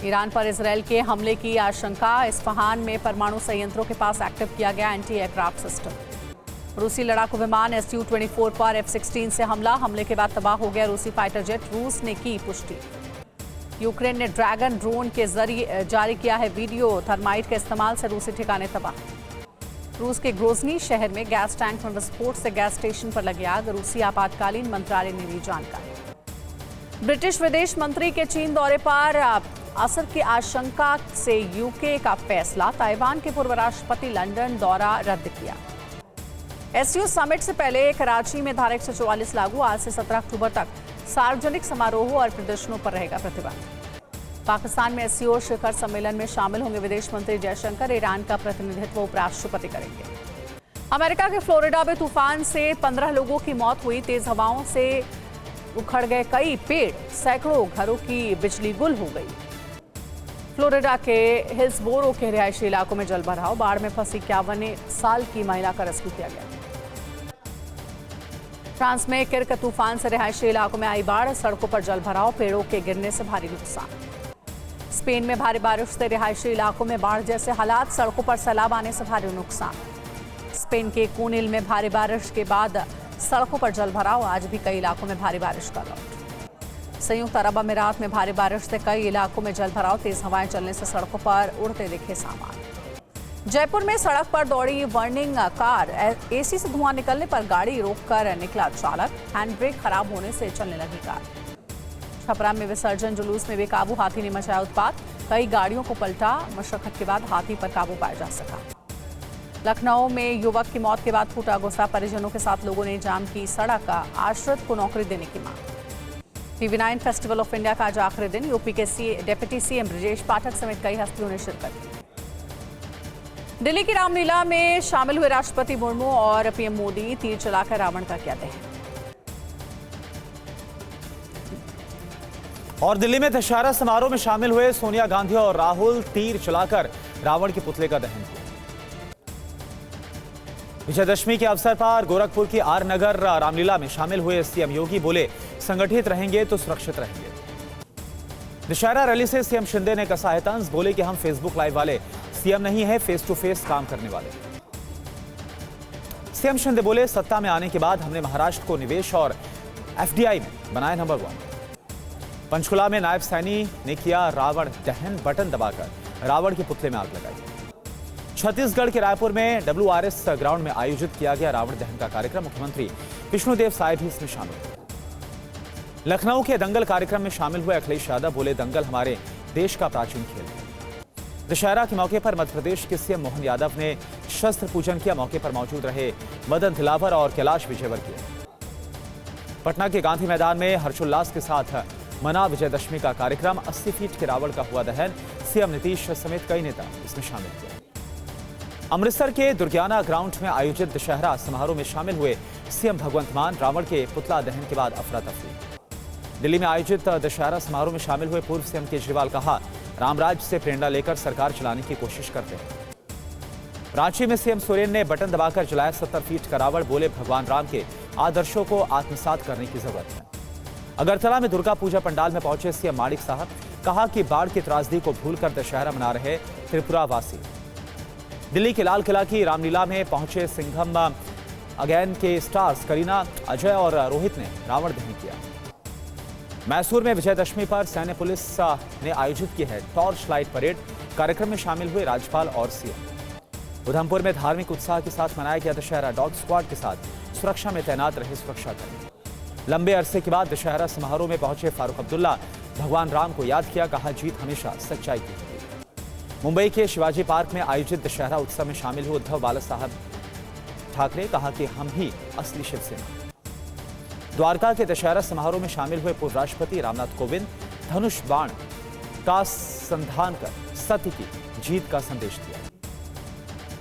Speaker 1: ईरान पर इजरायल के हमले की आशंका, इस्फहान में परमाणु संयंत्रों के पास एक्टिव किया गया एंटी एयरक्राफ्ट सिस्टम। रूसी लड़ाकू विमान Su-24 पर F-16 से हमले के बाद तबाह हो गया रूसी फाइटर जेट, रूस ने की पुष्टि। यूक्रेन ने ड्रैगन ड्रोन के जरिए जारी किया है वीडियो, थर्माइट के इस्तेमाल से रूसी ठिकाने तबाह। रूस के ग्रोजनी शहर में गैस टैंक में विस्फोट से गैस स्टेशन पर लगी आग, रूसी आपातकालीन मंत्रालय ने दी जानकारी। ब्रिटिश विदेश मंत्री के चीन दौरे पर असर की आशंका से यूके का फैसला, ताइवान के पूर्व राष्ट्रपति लंदन दौरा रद्द किया। एससीओ समिट से पहले कराची में धारा 144 लागू, आज से 17 अक्टूबर तक सार्वजनिक समारोहों और प्रदर्शनों पर रहेगा प्रतिबंध। पाकिस्तान में एससीओ शिखर सम्मेलन में शामिल होंगे विदेश मंत्री जयशंकर, ईरान का प्रतिनिधित्व उपराष्ट्रपति करेंगे। अमेरिका के फ्लोरिडा में तूफान से 15 लोगों की मौत हुई, तेज हवाओं से उखड़ गए कई पेड़, सैकड़ों घरों की बिजली गुल हो गई। फ्लोरिडा के हिल्सबोरो के रिहायशी इलाकों में जलभराव, बाढ़ में फंसी 51 साल की महिला का रेस्क्यू किया गया। फ्रांस में किर्क तूफान से रिहायशी इलाकों में आई बाढ़, सड़कों पर जलभराव, पेड़ों के गिरने से भारी नुकसान। स्पेन में भारी बारिश से रिहायशी इलाकों में बाढ़ जैसे हालात, सड़कों पर सैलाब आने से भारी नुकसान। स्पेन के कूनिल में भारी बारिश के बाद सड़कों पर जलभराव, आज भी कई इलाकों में भारी बारिश का दौर। संयुक्त अरब अमीरात में भारी बारिश से कई इलाकों में जलभराव, तेज हवाएं चलने से सड़कों पर उड़ते दिखे सामान। जयपुर में सड़क पर दौड़ी वर्निंग कार, एसी से धुआं निकलने पर गाड़ी रोककर निकला चालक, हैंड ब्रेक खराब होने से चलने लगी कार। छपरा में विसर्जन जुलूस में बेकाबू हाथी ने मचाया उत्पात, कई गाड़ियों को पलटा, मशक्कत के बाद हाथी पर काबू पाया जा सका। लखनऊ में युवक की मौत के बाद फूटा गुस्सा, परिजनों के साथ लोगों ने जाम की सड़क, आश्रित को नौकरी देने की मांग। TV9 फेस्टिवल ऑफ इंडिया का आज आखिरी दिन, यूपी के डिप्टी सीएम ब्रजेश पाठक समेत कई हस्तियों ने शिरकत की। दिल्ली की रामलीला में शामिल हुए राष्ट्रपति मुर्मू और पीएम मोदी, तीर चलाकर रावण का किया दहन।
Speaker 2: और दिल्ली में दशहरा समारोह में शामिल हुए सोनिया गांधी और राहुल तीर चलाकर रावण के पुतले का दहन किया। विजयदशमी के अवसर पर गोरखपुर की आर नगर रामलीला में शामिल हुए सीएम योगी बोले, संगठित रहेंगे तो सुरक्षित रहेंगे। दशहरा रैली से सीएम शिंदे ने कसा है तंज, बोले कि हम फेसबुक लाइव वाले सीएम नहीं है, फेस टू फेस काम करने वाले। सीएम शिंदे बोले, सत्ता में आने के बाद हमने महाराष्ट्र को निवेश और एफडीआई में बनाया नंबर 1। पंचकुला में नायब सैनी ने किया रावण दहन, बटन दबाकर रावण के पुतले में आग लगाई। छत्तीसगढ़ के रायपुर में WRS ग्राउंड में आयोजित किया गया रावण दहन का कार्यक्रम, मुख्यमंत्री विष्णुदेव साय भी इसमें शामिल हुए। लखनऊ के दंगल कार्यक्रम में शामिल हुए अखिलेश यादव बोले, दंगल हमारे देश का प्राचीन खेल है। दशहरा के मौके पर मध्य प्रदेश के सीएम मोहन यादव ने शस्त्र पूजन किया, मौके पर मौजूद रहे मदन दिलावर और कैलाश विजयवर्गीय। पटना के गांधी मैदान में हर्षोल्लास के साथ मना विजयदशमी का कार्यक्रम, 80 फीट के रावण का हुआ दहन, सीएम नीतीश समेत कई नेता इसमें शामिल हुए। अमृतसर के दुर्गियाना ग्राउंड में आयोजित दशहरा समारोह में शामिल हुए सीएम भगवंत मान, रावण के पुतला दहन के बाद अफरा तफरी। दिल्ली में आयोजित दशहरा समारोह में शामिल हुए पूर्व सीएम केजरीवाल कहा, रामराज से प्रेरणा लेकर सरकार चलाने की कोशिश करते हैं। रांची में सीएम सोरेन ने बटन दबाकर जलाया 70 फीट का रावण, बोले भगवान राम के आदर्शों को आत्मसात करने की जरूरत है। अगरतला में दुर्गा पूजा पंडाल में पहुंचे सीएम माणिक साहब, कहा कि बाढ़ की त्रासदी को भूलकर दशहरा मना रहे त्रिपुरा वासी। दिल्ली के लाल किला की रामलीला में पहुंचे सिंघम अगेन के स्टार्स करीना, अजय और रोहित ने रावण दहन किया। मैसूर में विजयदशमी पर सैन्य पुलिस ने आयोजित की है टॉर्च लाइट परेड, कार्यक्रम में शामिल हुए राज्यपाल और सीएम। उधमपुर में धार्मिक उत्साह के साथ मनाया गया दशहरा, डॉग स्क्वाड के साथ सुरक्षा में तैनात रहे सुरक्षाकर्मी। लंबे अरसे के बाद दशहरा समारोह में पहुंचे फारूक अब्दुल्ला, भगवान राम को याद किया, कहा जीत हमेशा सच्चाई की होती है। मुंबई के शिवाजी पार्क में आयोजित दशहरा उत्सव में शामिल हुए उद्धव बाला साहब ठाकरे, कहा कि हम ही असली शिवसेना। द्वारका के दशहरा समारोह में शामिल हुए पूर्व राष्ट्रपति रामनाथ कोविंद, धनुष बाण का संधान कर सत्य की जीत का संदेश दिया।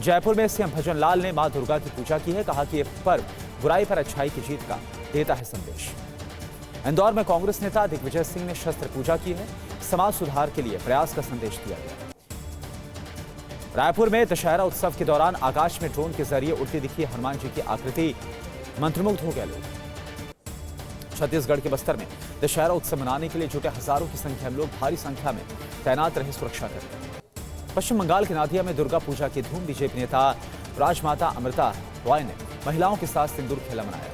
Speaker 2: जयपुर में सीएम भजन लाल ने मां दुर्गा की पूजा की है, कहा कि यह पर्व बुराई पर अच्छाई की जीत का देता है संदेश। इंदौर में कांग्रेस नेता दिग्विजय सिंह ने शस्त्र पूजा की है, समाज सुधार के लिए प्रयास का संदेश दिया गया। रायपुर में दशहरा उत्सव के दौरान आकाश में ड्रोन के जरिए उड़ती दिखी हनुमान जी की आकृति, मंत्रमुग्ध हो गए लोग। छत्तीसगढ़ के बस्तर में दशहरा उत्सव मनाने के लिए जुटे हजारों की संख्या में लोग भारी संख्या में तैनात रहे सुरक्षाकर्मी। पश्चिम बंगाल के नादिया में दुर्गा पूजा की धूम, बीजेपी नेता राजमाता अमृता रॉय ने महिलाओं के साथ सिंदूर खेला मनाया।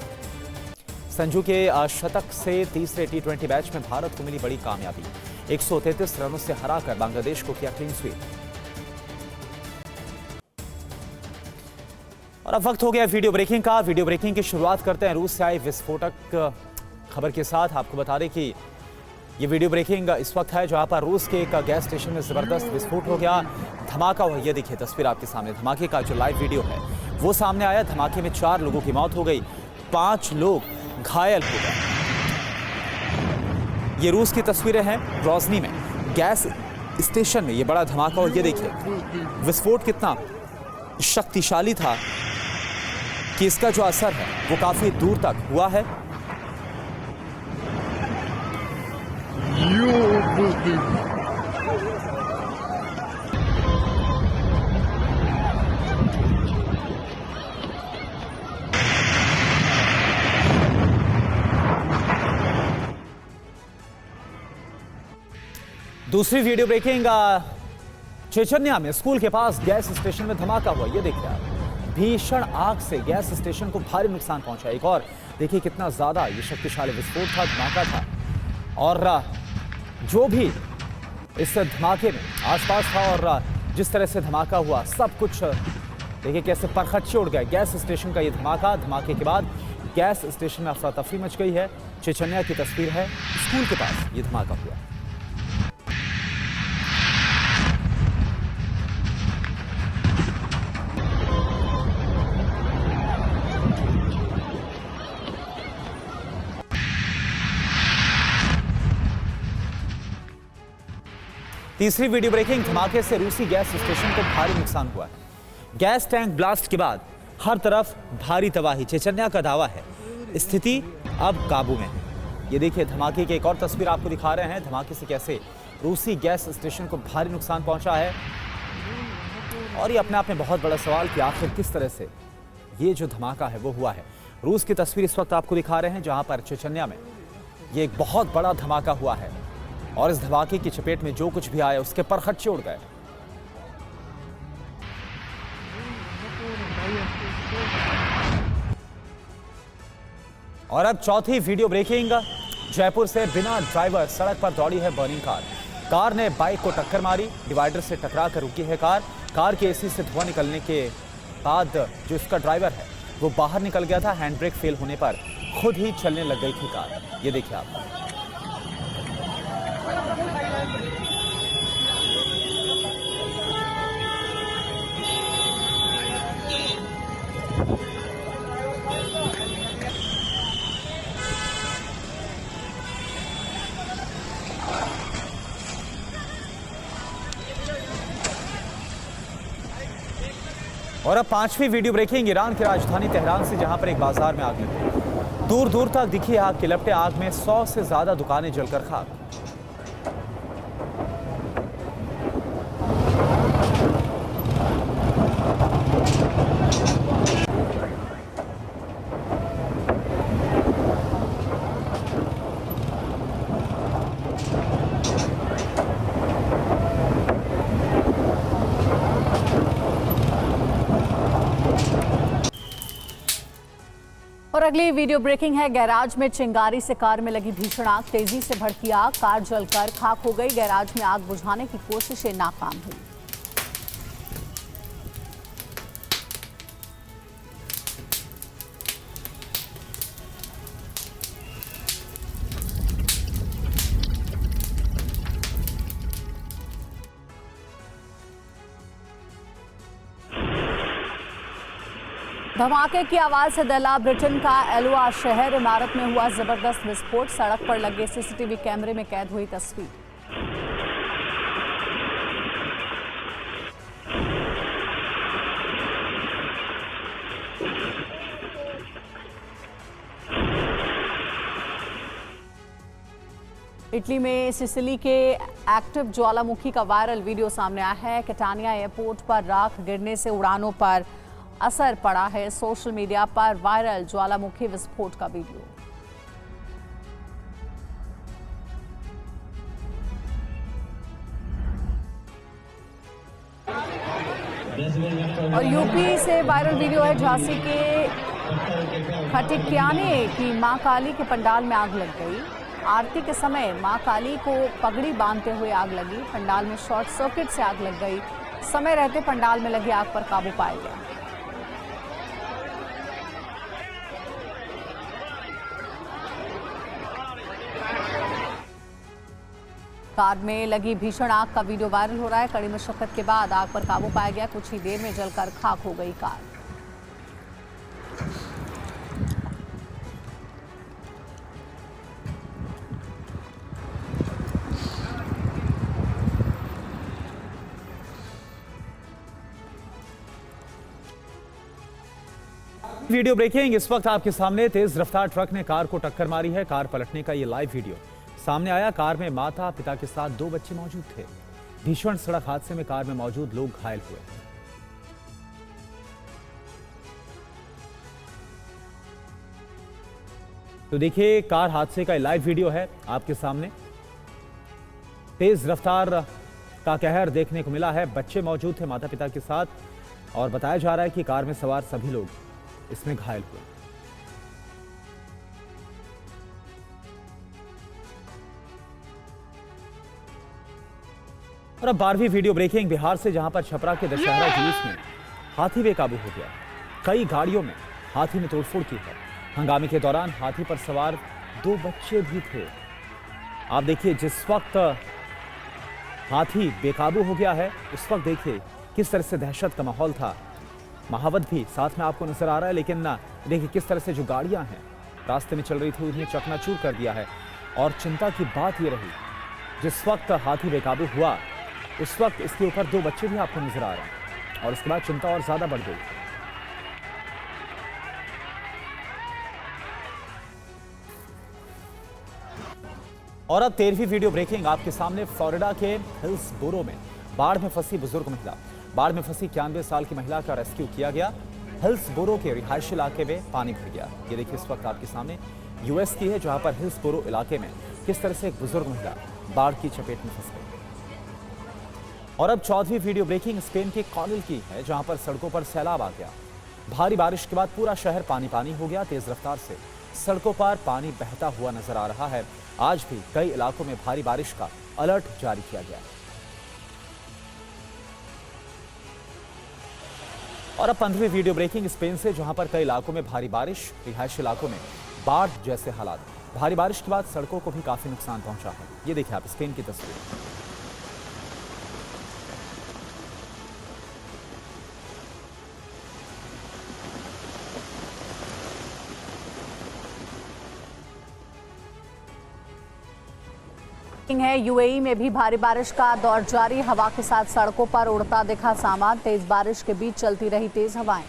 Speaker 2: संजू के शतक से तीसरे T20 मैच में भारत को मिली बड़ी कामयाबी, 133 रनों से हराकर बांग्लादेश को किया क्लीन स्वीप। और अब वक्त हो गया वीडियो ब्रेकिंग का। वीडियो ब्रेकिंग की शुरुआत करते हैं रूस से आई विस्फोटक खबर के साथ। आपको बता दें कि ये वीडियो ब्रेकिंग इस वक्त है जहां पर रूस के एक गैस स्टेशन में जबरदस्त विस्फोट हो गया, धमाका हुआ। ये देखिए तस्वीर आपके सामने, धमाके का जो लाइव वीडियो है वो सामने आया। धमाके में 4 लोगों की मौत हो गई, 5 लोग घायल हो गए। ये रूस की तस्वीरें हैं ग्रोजनी में गैस स्टेशन में ये बड़ा धमाका। और ये देखिए विस्फोट कितना शक्तिशाली था कि इसका जो असर है वो काफी दूर तक हुआ है। दूसरी वीडियो ब्रेकिंग, चेचन्या में स्कूल के पास गैस स्टेशन में धमाका हुआ। ये देखिए आप, भीषण आग से गैस स्टेशन को भारी नुकसान पहुंचा। एक और देखिए कितना ज्यादा ये शक्तिशाली विस्फोट था, धमाका था। और जो भी इस धमाके में आसपास था और जिस तरह से धमाका हुआ, सब कुछ देखिए कैसे परखच्चे उड़ गए। गैस स्टेशन का ये धमाका, धमाके के बाद गैस स्टेशन में अफरा तफरी मच गई है। चेचन्या की तस्वीर है, स्कूल के पास ये धमाका हुआ। तीसरी वीडियो ब्रेकिंग, धमाके से रूसी गैस स्टेशन को भारी नुकसान हुआ है। गैस टैंक ब्लास्ट के बाद हर तरफ भारी तबाही। चेचन्या का दावा है स्थिति अब काबू में है। ये देखिए धमाके की एक और तस्वीर आपको दिखा रहे हैं। धमाके से कैसे रूसी गैस स्टेशन को भारी नुकसान पहुंचा है और ये अपने आप में बहुत बड़ा सवाल कि आखिर किस तरह से ये जो धमाका है वो हुआ है। रूस की तस्वीर इस वक्त आपको दिखा रहे हैं जहां पर चेचन्या में ये एक बहुत बड़ा धमाका हुआ है और इस धमाके की चपेट में जो कुछ भी आया उसके पर खर्चे उड़ गए। और अब चौथी वीडियो ब्रेकिंग। जयपुर से बिना ड्राइवर सड़क पर दौड़ी है बर्निंग कार। कार ने बाइक को टक्कर मारी, डिवाइडर से टकरा कर रुकी है कार। कार के एसी से धुआं निकलने के बाद जो इसका ड्राइवर है वो बाहर निकल गया था। हैंड ब्रेक फेल होने पर खुद ही चलने लग गई थी कार। ये देखिए आप। और अब पांचवी वीडियो ब्रेकिंग। ईरान की राजधानी तेहरान से जहां पर एक बाजार में आग लगी। दूर दूर तक दिखी आग के लपटे। आग में 100 से ज्यादा दुकानें जलकर खाक।
Speaker 1: और अगली वीडियो ब्रेकिंग है। गैराज में चिंगारी से कार में लगी भीषण आग। तेजी से भड़की आग, कार जलकर खाक हो गई। गैराज में आग बुझाने की कोशिशें नाकाम हुई। धमाके की आवाज से दहला ब्रिटेन का एलुआ शहर। इमारत में हुआ जबरदस्त विस्फोट। सड़क पर लगे सीसीटीवी कैमरे में कैद हुई तस्वीर। इटली में सिसिली के एक्टिव ज्वालामुखी का वायरल वीडियो सामने आया है। कैटानिया एयरपोर्ट पर राख गिरने से उड़ानों पर असर पड़ा है। सोशल मीडिया पर वायरल ज्वालामुखी विस्फोट का वीडियो। और यूपी से वायरल वीडियो है। झांसी के खटिकियाने की मां काली के पंडाल में आग लग गई। आरती के समय मां काली को पगड़ी बांधते हुए आग लगी। पंडाल में शॉर्ट सर्किट से आग लग गई। समय रहते पंडाल में लगी आग पर काबू पाया गया। कार में लगी भीषण आग का वीडियो वायरल हो रहा है। कड़ी मशक्कत के बाद आग पर काबू पाया गया। कुछ ही देर में जलकर खाक हो गई कार।
Speaker 2: Video breaking. इस वक्त आपके सामने तेज रफ्तार ट्रक ने कार को टक्कर मारी है। कार पलटने का ये लाइव वीडियो सामने आया। कार में माता पिता के साथ 2 बच्चे मौजूद थे। भीषण सड़क हादसे में कार में मौजूद लोग घायल हुए। तो देखिए कार हादसे का लाइव वीडियो है आपके सामने। तेज रफ्तार का कहर देखने को मिला है। बच्चे मौजूद थे माता पिता के साथ और बताया जा रहा है कि कार में सवार सभी लोग इसमें घायल हुए। और अब 12वीं वीडियो ब्रेकिंग। बिहार से जहां पर छपरा के दशहरा जुलूस में हाथी बेकाबू हो गया। कई गाड़ियों में हाथी ने तोड़फोड़ की है। हंगामे के दौरान हाथी पर सवार 2 बच्चे भी थे। आप देखिए जिस वक्त हाथी बेकाबू हो गया है उस वक्त देखिए किस तरह से दहशत का माहौल था। महावत भी साथ में आपको नजर आ रहा है। लेकिन ना देखिए किस तरह से जो गाड़ियां हैं रास्ते में चल रही थी उन्हें चकनाचूर कर दिया है। और चिंता की बात यह रही जिस वक्त हाथी बेकाबू हुआ उस वक्त इसके ऊपर 2 बच्चे भी आपको नजर आ रहे हैं और उसके बाद चिंता और ज्यादा बढ़ गई। और अब 13वीं वीडियो ब्रेकिंग आपके सामने। फ्लोरिडा के हिल्सबोरो में बाढ़ में फंसी बुजुर्ग महिला, बाढ़ में फंसी 91 साल की महिला का रेस्क्यू किया गया। हिल्सबोरो के रिहायशी इलाके में पानी भर गया। ये देखिए इस वक्त आपके सामने यूएस की है, जहां पर हिल्सबोरो इलाके में किस तरह से एक बुजुर्ग महिला बाढ़ की चपेट में फंस गई। और अब 14वीं वीडियो ब्रेकिंग स्पेन के कॉनिल की है, जहां पर सड़कों पर सैलाब आ गया। भारी बारिश के बाद पूरा शहर पानी पानी हो गया। तेज रफ्तार से सड़कों पर पानी बहता हुआ नजर आ रहा है। आज भी कई इलाकों में भारी बारिश का अलर्ट जारी किया गया। और अब 15वीं वीडियो ब्रेकिंग स्पेन से, जहां पर कई इलाकों में भारी बारिश, रिहायशी इलाकों में बाढ़ जैसे हालात। भारी बारिश के बाद सड़कों को भी काफी नुकसान पहुंचा है। ये देखिए आप स्पेन की तस्वीर।
Speaker 1: है यूएई में भी भारी बारिश का दौर जारी। हवा के साथ सड़कों पर उड़ता दिखा सामान। तेज बारिश के बीच चलती रही तेज हवाएं।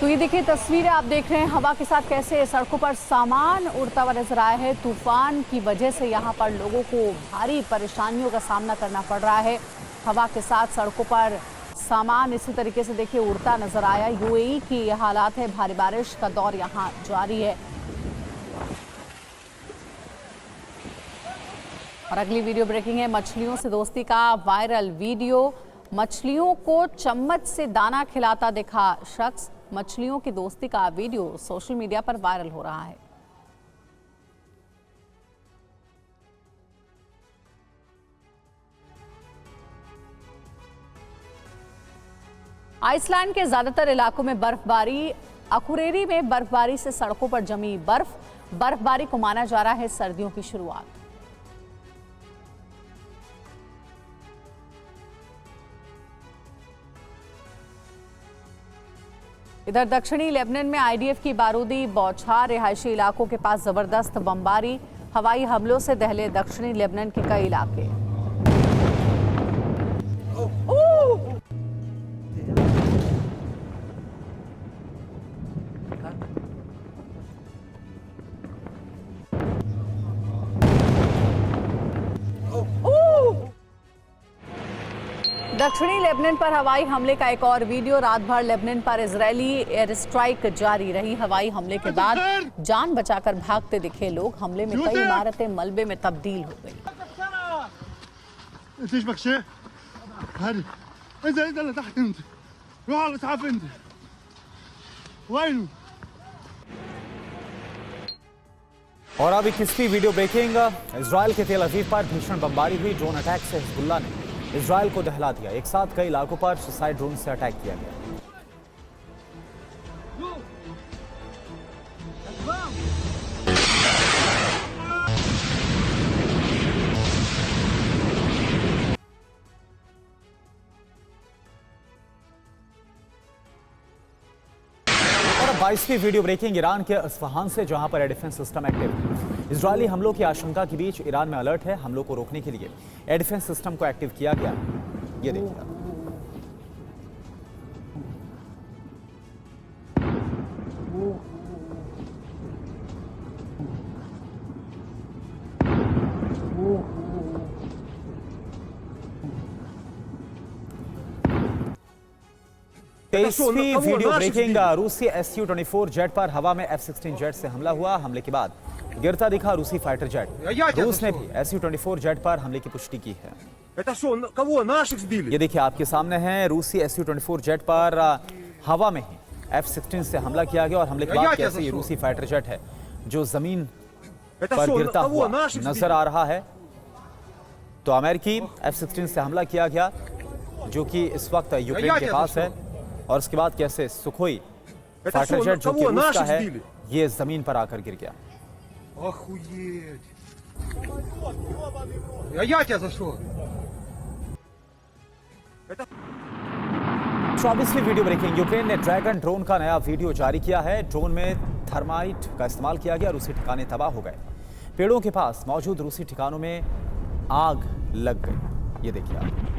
Speaker 1: तो ये देखिए तस्वीरें आप देख रहे हैं, हवा के साथ कैसे सड़कों पर सामान उड़ता हुआ नजर आया है। तूफान की वजह से यहाँ पर लोगों को भारी परेशानियों का सामना करना पड़ रहा है। हवा के साथ सड़कों पर सामान इसी तरीके से देखिए उड़ता नजर आया। यूएई की ये हालात है, भारी बारिश का दौर यहाँ जारी है। और अगली वीडियो ब्रेकिंग है, मछलियों से दोस्ती का वायरल वीडियो। मछलियों को चम्मच से दाना खिलाता दिखा शख्स। मछलियों की दोस्ती का वीडियो सोशल मीडिया पर वायरल हो रहा है। आइसलैंड के ज्यादातर इलाकों में बर्फबारी। अकुरेरी में बर्फबारी से सड़कों पर जमी बर्फबारी को माना जा रहा है सर्दियों की शुरुआत। इधर दक्षिणी लेबनान में आईडीएफ की बारूदी बौछार। रिहायशी इलाकों के पास जबरदस्त बमबारी। हवाई हमलों से दहले दक्षिणी लेबनान के कई इलाके। दक्षिणी लेबनान पर हवाई हमले का एक और वीडियो। रात भर लेबनान पर इजरायली एयर स्ट्राइक जारी रही। हवाई हमले के बाद जान बचाकर भागते दिखे लोग। हमले में कई इमारतें मलबे में तब्दील हो गई।
Speaker 2: और अब 21वीं वीडियो ब्रेकिंग। इजरायल के तेल अवीव पर भीषण बमबारी हुई। ड्रोन अटैक से हिजबुल्लाह ने इजरायल को दहला दिया। एक साथ कई इलाकों पर सुसाइड ड्रोन से अटैक किया गया। और 22वीं वीडियो ब्रेकिंग ईरान के अस्फहान से, जहां पर एयर डिफेंस सिस्टम एक्टिव है। इजरायली हमलों की आशंका के बीच ईरान में अलर्ट है। हमलों को रोकने के लिए एयर डिफेंस सिस्टम को एक्टिव किया गया। ये देखिए तेईसवीं वीडियो ब्रेकिंग। रूसी Su-24 जेट पर हवा में F-16 जेट से हमला हुआ। हमले के बाद गिरता दिखा रूसी फाइटर जेट। रूस ने भी Su-24 जेट पर हमले की पुष्टि की है। ये देखिए आपके सामने है, रूसी Su-24 जेट पर हवा में ही F-16 से हमला किया गया। और हमले के बाद कैसे ये रूसी फाइटर जेट है जो जमीन पर गिरता हुआ नजर आ रहा है। तो अमेरिकी F-16 से हमला किया गया, जो कि इस वक्त यूक्रेन के पास है। और उसके बाद कैसे सुखोई फाइटर जेट जो कि रूस का है, ये जमीन पर आकर गिर गया। 24वीं वीडियो ब्रेकिंग। यूक्रेन ने ड्रैगन ड्रोन का नया वीडियो जारी किया है। ड्रोन में थर्माइट का इस्तेमाल किया गया। रूसी ठिकाने तबाह हो गए। पेड़ों के पास मौजूद रूसी ठिकानों में आग लग गई। ये देखिए आप।